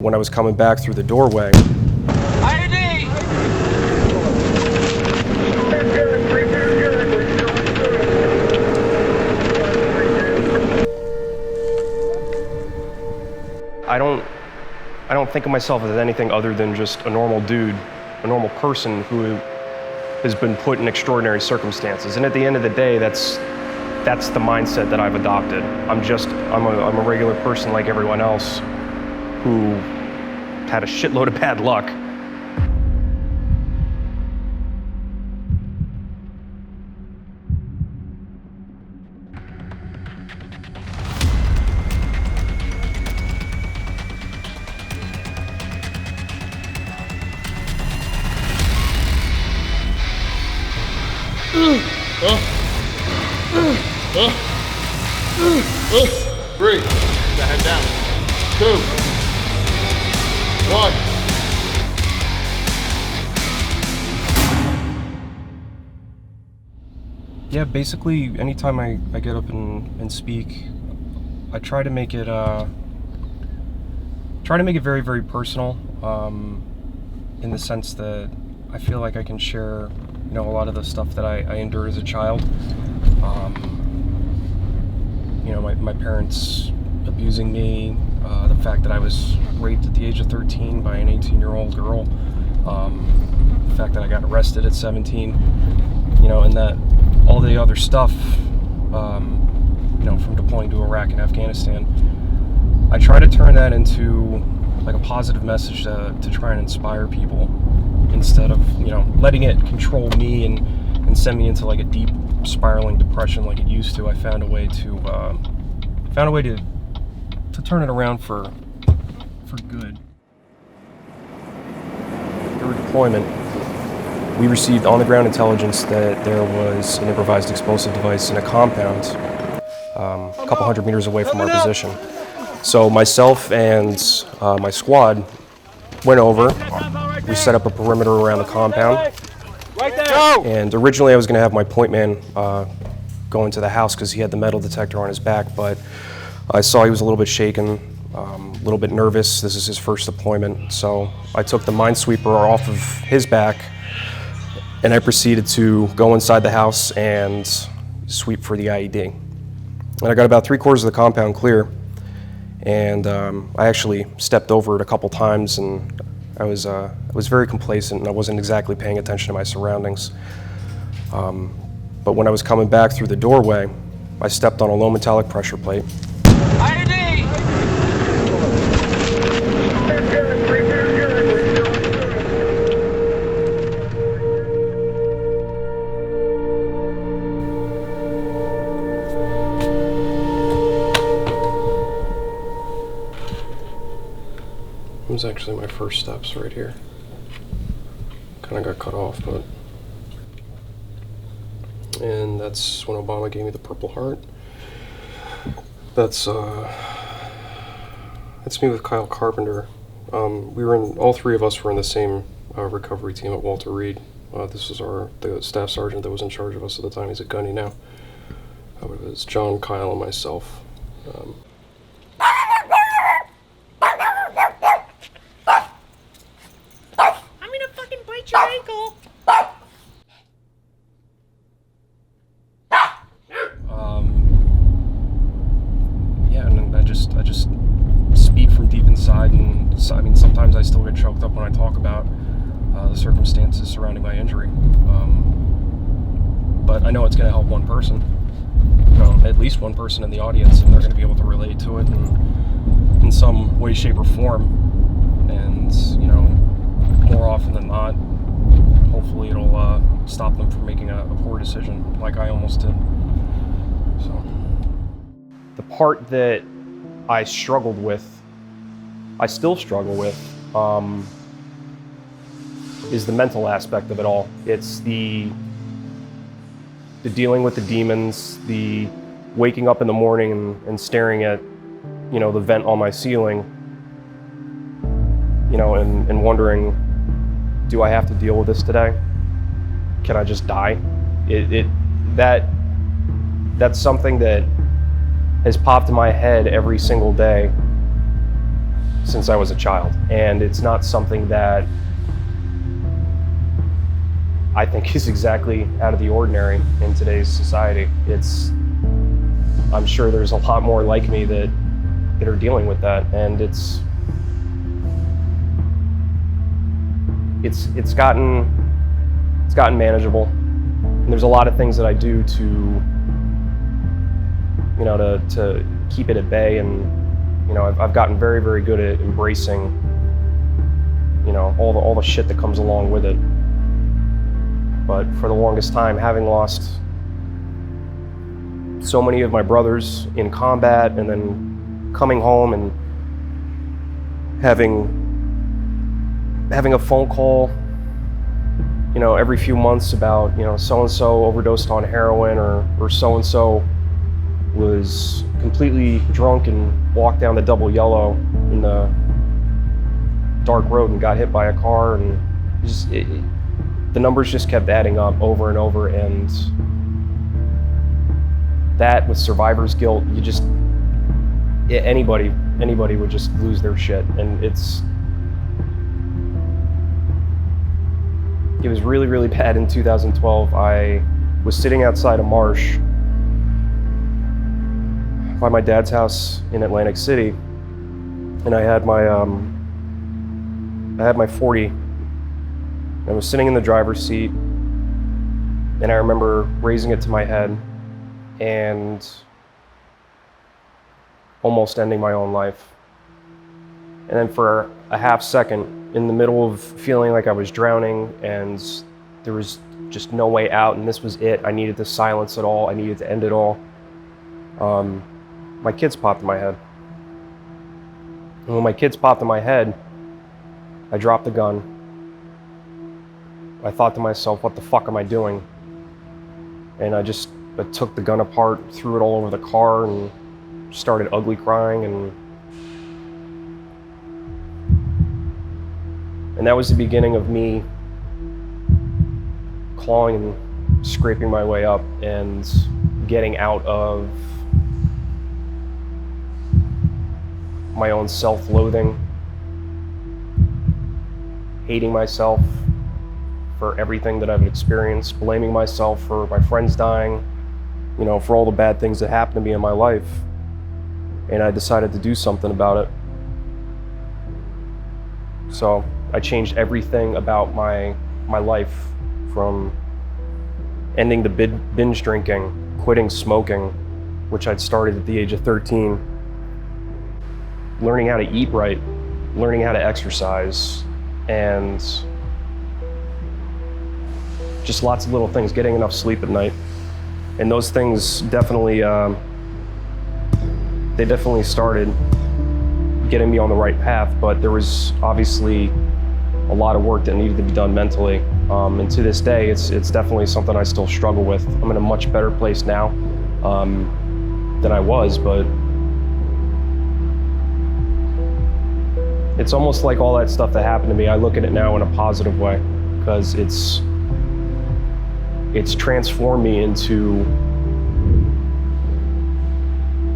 When I was coming back through the doorway, I don't think of myself as anything other than just a normal dude, a normal person who has been put in extraordinary circumstances. And at the end of the day, that's the mindset that I've adopted. I'm a regular person like everyone else who had a shitload of bad luck. Three, the head down. 2, 1. Yeah, basically, anytime I get up and speak, I try to make it very, very personal, in the sense that I feel like I can share, a lot of the stuff that I endured as a child. My parents abusing me, the fact that I was raped at the age of 13 by an 18-year-old girl, the fact that I got arrested at 17, and that all the other stuff, from deploying to Iraq and Afghanistan. I try to turn that into like a positive message to try and inspire people instead of, letting it control me and send me into like a deep spiraling depression like it used to. I found a way to turn it around for good. During deployment, we received on-the-ground intelligence that there was an improvised explosive device in a compound a couple hundred meters away from our position. So myself and my squad went over. We set up a perimeter around the compound. And originally I was going to have my point man go into the house because he had the metal detector on his back, but I saw he was a little bit shaken, a little bit nervous. This is his first deployment. So I took the minesweeper off of his back and I proceeded to go inside the house and sweep for the IED. And I got about 3/4 of the compound clear, and I actually stepped over it a couple times, and I was very complacent, and I wasn't exactly paying attention to my surroundings. But when I was coming back through the doorway, I stepped on a low metallic pressure plate. It was actually my first steps right here. Kind of got cut off, but... And that's when Obama gave me the Purple Heart. That's me with Kyle Carpenter. All three of us were in the same recovery team at Walter Reed. This was the staff sergeant that was in charge of us at the time. He's at Gunny now. It was John, Kyle, and myself. Your ankle. And I just speak from deep inside, and I mean, sometimes I still get choked up when I talk about the circumstances surrounding my injury. But I know it's going to help one person, at least one person in the audience, and they're going to be able to relate to it in some way, shape, or form. And more often than not, hopefully it'll stop them from making a poor decision like I almost did. So the part that I struggled with, I still struggle with, is the mental aspect of it all. It's the dealing with the demons, the waking up in the morning and staring at, the vent on my ceiling, and wondering, do I have to deal with this today? Can I just die? That's something that has popped in my head every single day since I was a child, and it's not something that I think is exactly out of the ordinary in today's society. I'm sure there's a lot more like me that are dealing with that, and it's gotten manageable. And there's a lot of things that I do to keep it at bay, and I've gotten very, very good at embracing all the shit that comes along with it. But for the longest time, having lost so many of my brothers in combat, and then coming home and having a phone call every few months about so-and-so overdosed on heroin, or so-and-so was completely drunk and walked down the double yellow in the dark road and got hit by a car, and the numbers just kept adding up over and over. And that, with survivor's guilt, anybody would just lose their shit. And it was really, really bad in 2012. I was sitting outside a marsh by my dad's house in Atlantic City, and I had my 40. I was sitting in the driver's seat, and I remember raising it to my head and almost ending my own life. And then for a half second, in the middle of feeling like I was drowning and there was just no way out, and this was it, I needed to silence it all, I needed to end it all, my kids popped in my head. And when my kids popped in my head, I dropped the gun. I thought to myself, what the fuck am I doing? And I took the gun apart, threw it all over the car, and started ugly crying. And that was the beginning of me clawing and scraping my way up and getting out of my own self-loathing, hating myself for everything that I've experienced, blaming myself for my friends dying, for all the bad things that happened to me in my life. And I decided to do something about it. So I changed everything about my life, from ending the binge drinking, quitting smoking, which I'd started at the age of 13, learning how to eat right, learning how to exercise, and just lots of little things, getting enough sleep at night. And those things definitely started getting me on the right path, but there was obviously a lot of work that needed to be done mentally. And to this day, it's definitely something I still struggle with. I'm in a much better place now than I was, but it's almost like all that stuff that happened to me, I look at it now in a positive way, because it's transformed me into,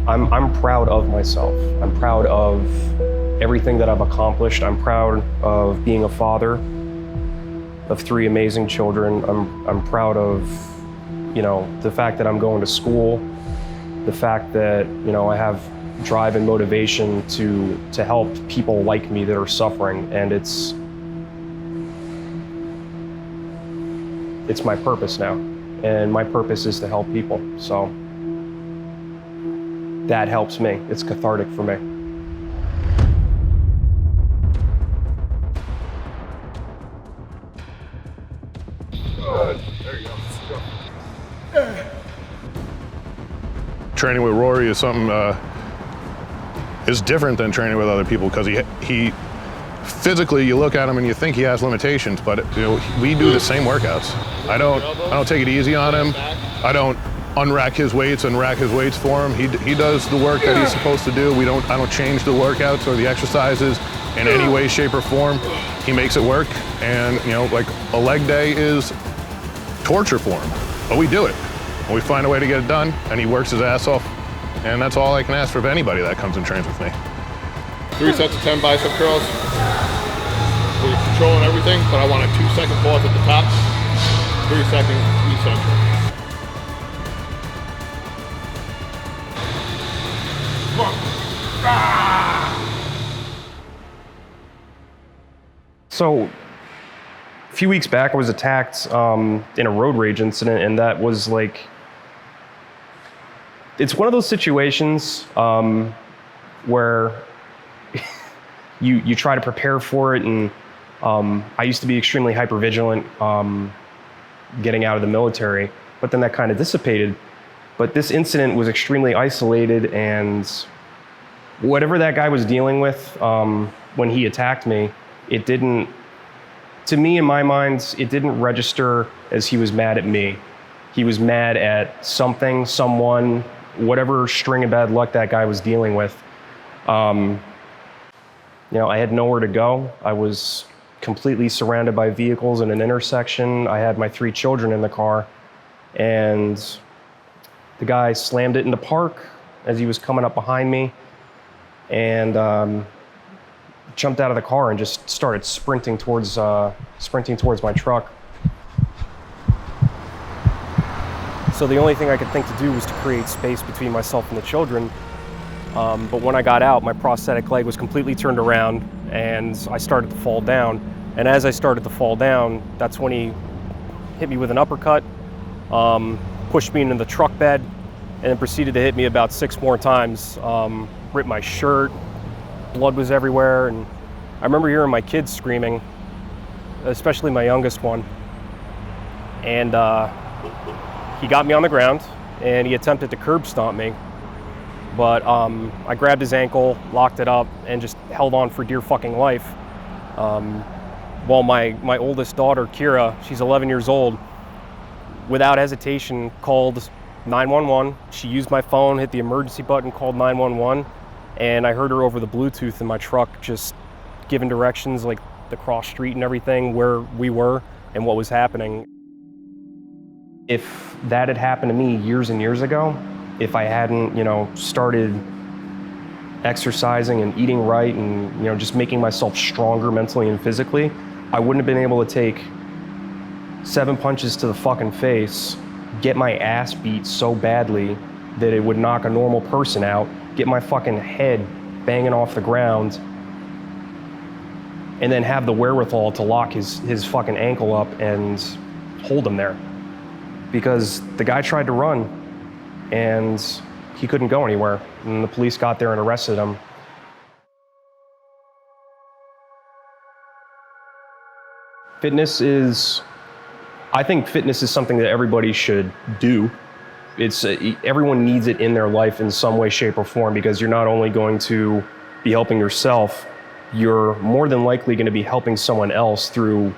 I'm proud of myself. I'm proud of everything that I've accomplished. I'm proud of being a father of 3 amazing children. I'm proud of, the fact that I'm going to school, the fact that, I have drive and motivation to help people like me that are suffering. And it's my purpose now. And my purpose is to help people. So that helps me. It's cathartic for me. Good. There you go. Training with Rory is something is different than training with other people, because he physically, you look at him and you think he has limitations, but we do the same workouts. I don't take it easy on him. I don't unrack his weights and rack his weights for him. He does the work that he's supposed to do. I don't change the workouts or the exercises in any way, shape, or form. He makes it work, and like a leg day is torture for him, but we do it. And we find a way to get it done, and he works his ass off, and that's all I can ask for of anybody that comes and trains with me. 3 sets of 10 bicep curls. So you're controlling everything, but I want a 2-second pause at the top, 3-second eccentric. Come on. So, a few weeks back, I was attacked in a road rage incident, and that was like, it's one of those situations where you try to prepare for it, and I used to be extremely hypervigilant getting out of the military, but then that kind of dissipated. But this incident was extremely isolated, and whatever that guy was dealing with when he attacked me, it didn't, to me in my mind, it didn't register as he was mad at me. He was mad at something, someone, whatever string of bad luck that guy was dealing with. You know, I had nowhere to go. I was completely surrounded by vehicles in an intersection. I had my 3 children in the car, and the guy slammed it in the park as he was coming up behind me, and jumped out of the car and just started sprinting towards my truck. So the only thing I could think to do was to create space between myself and the children. But when I got out, my prosthetic leg was completely turned around, and I started to fall down. And as I started to fall down, that's when he hit me with an uppercut, pushed me into the truck bed, and then proceeded to hit me about 6 more times. Ripped my shirt, blood was everywhere, and I remember hearing my kids screaming, especially my youngest one. And he got me on the ground, and he attempted to curb stomp me. But I grabbed his ankle, locked it up, and just held on for dear fucking life. While my oldest daughter, Kira, she's 11 years old, without hesitation called 911. She used my phone, hit the emergency button, called 911, and I heard her over the Bluetooth in my truck just giving directions, like the cross street and everything, where we were and what was happening. If that had happened to me years and years ago, if I hadn't, started exercising and eating right and, just making myself stronger mentally and physically, I wouldn't have been able to take 7 punches to the fucking face, get my ass beat so badly that it would knock a normal person out, get my fucking head banging off the ground, and then have the wherewithal to lock his fucking ankle up and hold him there. Because the guy tried to run, and he couldn't go anywhere, and the police got there and arrested him. I think fitness is something that everybody should do. Everyone needs it in their life in some way, shape, or form, because you're not only going to be helping yourself, you're more than likely going to be helping someone else through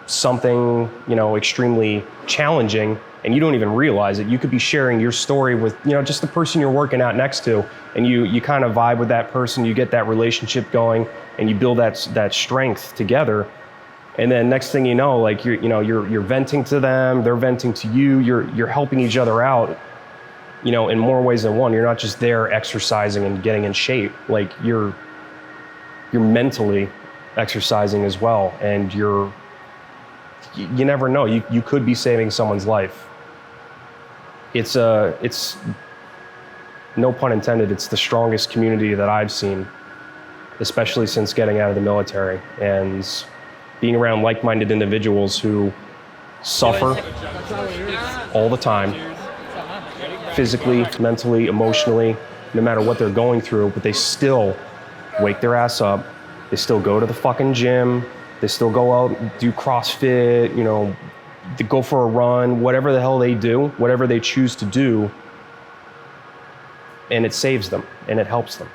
something, extremely challenging, and you don't even realize it. You could be sharing your story with, just the person you're working out next to, and you kind of vibe with that person, you get that relationship going, and you build that strength together. And then next thing you know, like you're venting to them, they're venting to you, you're helping each other out, in more ways than one. You're not just there exercising and getting in shape. Like you're mentally exercising as well, and you never know. You could be saving someone's life. It's no pun intended, it's the strongest community that I've seen, especially since getting out of the military and being around like-minded individuals who suffer all the time, physically, mentally, emotionally, no matter what they're going through, but they still wake their ass up, they still go to the fucking gym, they still go out and do CrossFit, they go for a run, whatever the hell they do, whatever they choose to do, and it saves them and it helps them.